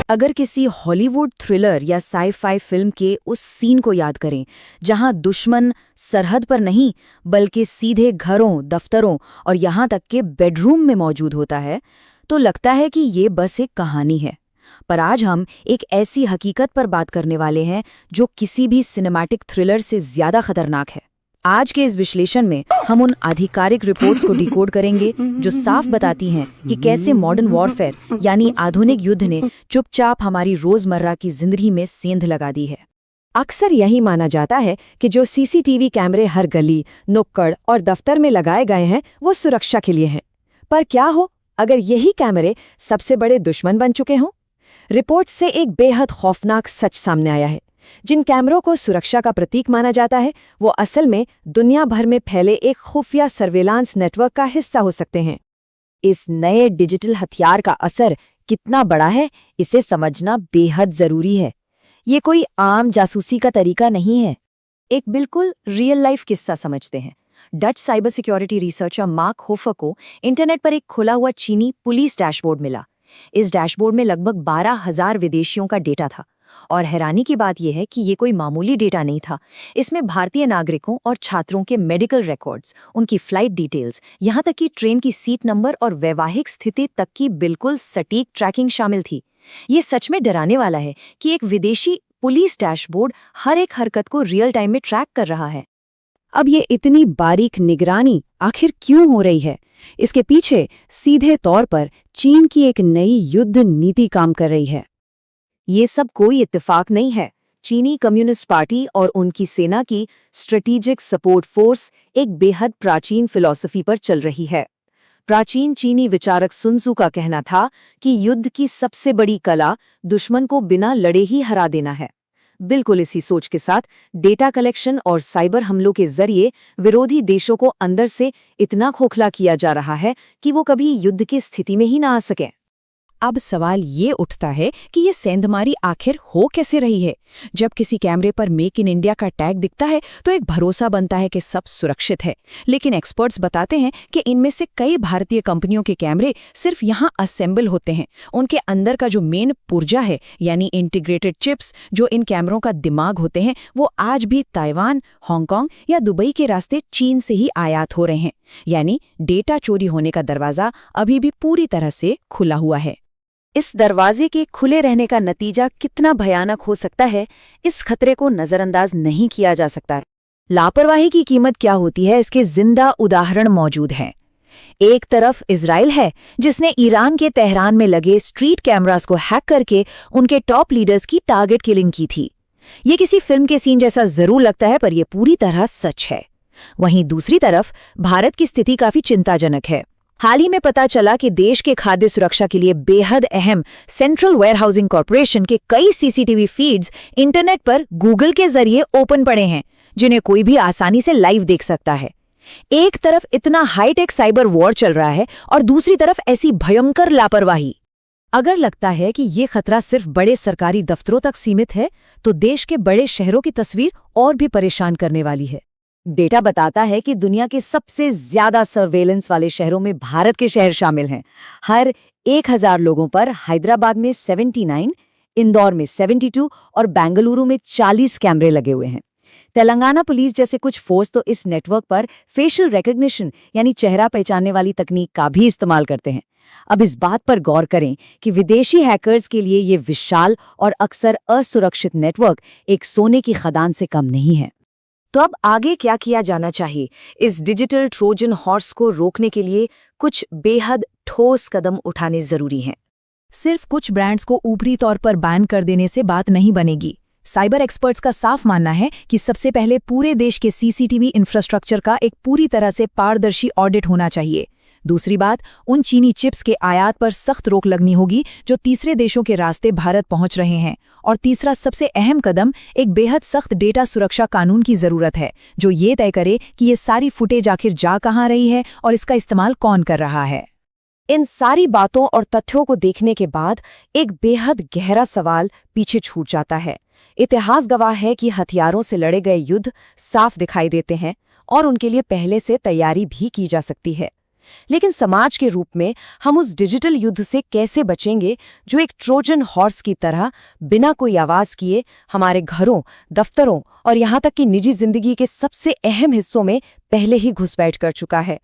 अगर किसी Hollywood thriller या साई-फाई फिल्म के उस सीन को याद करें जहां दुश्मन सरहद पर नहीं बल्कि सीधे घरों, दफ्तरों और यहां तक के बेडरूम में मौजूद होता है, तो लगता है कि ये बस एक कहानी है। पर आज हम एक ऐसी हकीकत पर बात करने वाले हैं जो किसी भी सिनेमैटिक थ्रिलर से ज्यादा खतरनाक है। आज के इस विश्लेषण में हम उन आधिकारिक रिपोर्ट्स को डिकोड करेंगे जो साफ बताती हैं कि कैसे मॉडर्न वॉरफेयर यानी आधुनिक युद्ध ने चुपचाप हमारी रोजमर्रा की जिंदगी में सेंध लगा दी है। अक्सर यही माना जाता है कि जो सीसीटीवी कैमरे हर गली, नुक्कड़ और दफ्तर में लगाए गए हैं वो सुरक्षा के लिए हैं। पर क्या हो अगर यही कैमरे सबसे बड़े दुश्मन बन चुके हों? रिपोर्ट से एक बेहद खौफनाक सच सामने आया है। जिन कैमरों को सुरक्षा का प्रतीक माना जाता है वो असल में दुनिया भर में फैले एक खुफिया सर्वेलांस नेटवर्क का हिस्सा हो सकते हैं। इस नए डिजिटल हथियार का असर कितना बड़ा है, इसे समझना बेहद जरूरी है। ये कोई आम जासूसी का तरीका नहीं है। एक बिल्कुल रियल लाइफ किस्सा समझते हैं। Dutch cyber security researcher Mark Hofer को इंटरनेट पर एक खुला हुआ चीनी पुलिस डैशबोर्ड मिला। इस डैशबोर्ड में लगभग 12,000 विदेशियों का डेटा था। और हैरानी की बात यह है कि ये कोई मामूली डेटा नहीं था। इसमें भारतीय नागरिकों और छात्रों के मेडिकल रिकॉर्ड्स, उनकी फ्लाइट डिटेल्स, यहाँ तक कि ट्रेन की सीट नंबर और वैवाहिक स्थिति तक की बिल्कुल सटीक ट्रैकिंग शामिल थी। ये सच में डराने वाला है कि एक विदेशी पुलिस डैशबोर्ड हर एक हरकत को रियल टाइम में ट्रैक कर रहा है। अब ये इतनी बारीक निगरानी आखिर क्यों हो रही है? इसके पीछे सीधे तौर पर चीन की एक नई युद्ध नीति काम कर रही है। ये सब कोई इत्तेफाक नहीं है। चीनी कम्युनिस्ट पार्टी और उनकी सेना की स्ट्रेटेजिक सपोर्ट फोर्स एक बेहद प्राचीन फिलॉसफी पर चल रही है। प्राचीन चीनी विचारक सुन त्सू का कहना था कि युद्ध की सबसे बड़ी कला दुश्मन को बिना लड़े ही हरा देना है। बिल्कुल इसी सोच के साथ डेटा कलेक्शन और साइबर हमलों के जरिए विरोधी देशों को अंदर से इतना खोखला किया जा रहा है कि वो कभी युद्ध की स्थिति में ही ना आ सके। अब सवाल ये उठता है कि ये सेंधमारी आखिर हो कैसे रही है? जब किसी कैमरे पर मेक इन इंडिया का टैग दिखता है तो एक भरोसा बनता है कि सब सुरक्षित है। लेकिन एक्सपर्ट्स बताते हैं कि इनमें से कई भारतीय कंपनियों के कैमरे सिर्फ यहाँ असेंबल होते हैं। उनके अंदर का जो मेन पुर्जा है यानी इंटीग्रेटेड चिप्स जो इन कैमरों का दिमाग होते हैं वो आज भी ताइवान, हांगकांग या दुबई के रास्ते चीन से ही आयात हो रहे हैं। यानी डेटा चोरी होने का दरवाजा अभी भी पूरी तरह से खुला हुआ है। इस दरवाजे के खुले रहने का नतीजा कितना भयानक हो सकता है, इस खतरे को नजरअंदाज नहीं किया जा सकता। लापरवाही की कीमत क्या होती है, इसके जिंदा उदाहरण मौजूद हैं। एक तरफ इजराइल है जिसने ईरान के तेहरान में लगे स्ट्रीट कैमरास को हैक करके उनके टॉप लीडर्स की टारगेट किलिंग की थी। ये किसी फिल्म के सीन जैसा जरूर लगता है पर यह पूरी तरह सच है। वहीं दूसरी तरफ भारत की स्थिति काफी चिंताजनक है। हाल ही में पता चला कि देश के खाद्य सुरक्षा के लिए बेहद अहम सेंट्रल वेयरहाउसिंग कॉर्पोरेशन के कई सीसीटीवी फीड्स इंटरनेट पर गूगल के जरिए ओपन पड़े हैं, जिन्हें कोई भी आसानी से लाइव देख सकता है। एक तरफ इतना हाईटेक साइबर वॉर चल रहा है और दूसरी तरफ ऐसी भयंकर लापरवाही। अगर लगता है कि ये खतरा सिर्फ बड़े सरकारी दफ्तरों तक सीमित है, तो देश के बड़े शहरों की तस्वीर और भी परेशान करने वाली है। डेटा बताता है कि दुनिया के सबसे ज्यादा सर्वेलेंस वाले शहरों में भारत के शहर शामिल हैं। हर 1000 लोगों पर हैदराबाद में 79, इंदौर में 72 और बेंगलुरु में 40 कैमरे लगे हुए हैं। तेलंगाना पुलिस जैसे कुछ फोर्स तो इस नेटवर्क पर फेशियल रिकॉग्निशन यानी चेहरा पहचानने वाली तकनीक का भी इस्तेमाल करते हैं। अब इस बात पर गौर करें कि विदेशी हैकर्स के लिए ये विशाल और अक्सर असुरक्षित नेटवर्क एक सोने की खदान से कम नहीं है। तो अब आगे क्या किया जाना चाहिए? इस डिजिटल ट्रोजन हॉर्स को रोकने के लिए कुछ बेहद ठोस कदम उठाने जरूरी हैं। सिर्फ कुछ ब्रांड्स को ऊपरी तौर पर बैन कर देने से बात नहीं बनेगी। साइबर एक्सपर्ट्स का साफ मानना है कि सबसे पहले पूरे देश के सीसीटीवी इंफ्रास्ट्रक्चर का एक पूरी तरह से पारदर्शी ऑडिट होना चाहिए। दूसरी बात, उन चीनी चिप्स के आयात पर सख्त रोक लगनी होगी जो तीसरे देशों के रास्ते भारत पहुंच रहे हैं। और तीसरा सबसे अहम कदम, एक बेहद सख्त डेटा सुरक्षा कानून की जरूरत है जो ये तय करे कि ये सारी फुटेज आखिर जा कहां रही है और इसका इस्तेमाल कौन कर रहा है। इन सारी बातों और तथ्यों को देखने के बाद एक बेहद गहरा सवाल पीछे छूट जाता है। इतिहास गवाह है कि हथियारों से लड़े गए युद्ध साफ दिखाई देते हैं और उनके लिए पहले से तैयारी भी की जा सकती है। लेकिन समाज के रूप में हम उस डिजिटल युद्ध से कैसे बचेंगे जो एक ट्रोजन हॉर्स की तरह बिना कोई आवाज किए हमारे घरों, दफ्तरों और यहाँ तक कि निजी जिंदगी के सबसे अहम हिस्सों में पहले ही घुसपैठ कर चुका है।